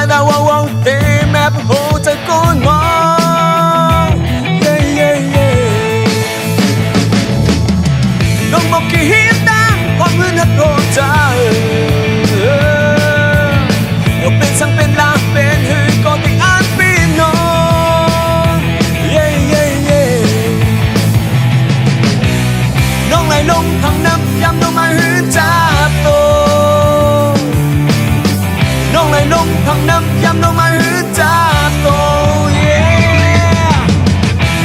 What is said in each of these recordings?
ta wow wow tìm map hồ ta con mong yeah yeah yeah nông một kỳ hiến đangความมืดนัดโรจาเราเป็นสังเป็นลาเป็นหือก็ที่อ่านปีนองเย่เย่เย่น้องไหลลงทางน้ำย้ำน้องมาหือจับโตน้องไหลลงทางน้ำย้ำน้องมาหือจับโตเย่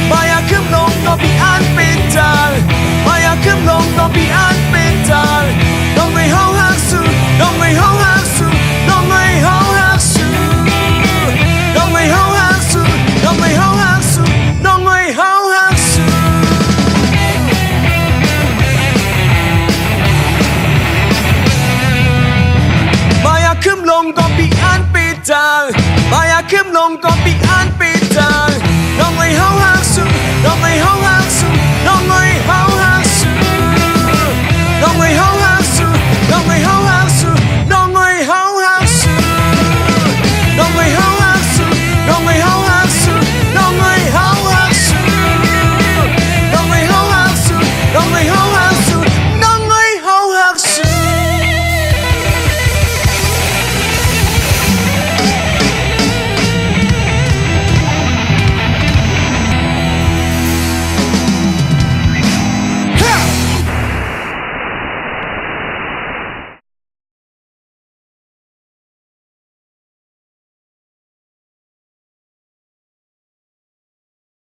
มาอยากขึ้นลงก็พี่อ่านปีจางมาอยากขึ้นลงก็พี่อ่านปีจางน้องไม่เฮาหักสู้น้องไม่เฮาหักสู้น้องไม่เฮาหักสู้น้องไม่เฮาหักสู้น้องไม่เฮาหักสู้น้องไม่เฮาหักสู้มาอยากขึ้นลงก็พี่อ่านปีจางมาอยากขึ้นลงก็พี่อ่านปีจางน้องไม่เฮาหักสู้น้องไม่เฮา